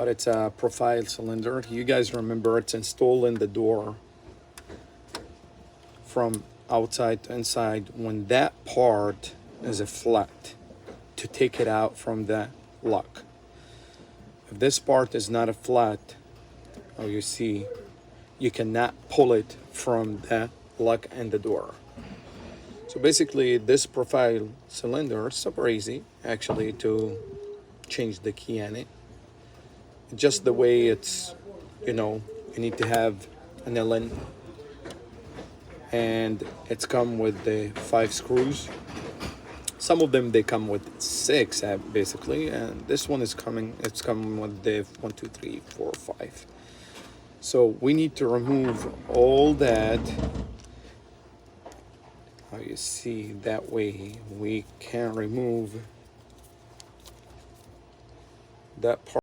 but it's a profile cylinder. You guys remember it's installed in the door from outside to inside. When that part is a flat, to take it out from the lock. If this part is not a flat, oh, you see, you cannot pull it from the lock and the door. So basically, this profile cylinder is super easy actually to change the key in it. Just the way it's, you need to have an Allen, and it's come with the 5 screws. Some of them they come with 6 basically, and this one is coming. It's coming with the 1, 2, 3, 4, 5. So we need to remove all that. How you see that way we can remove that part.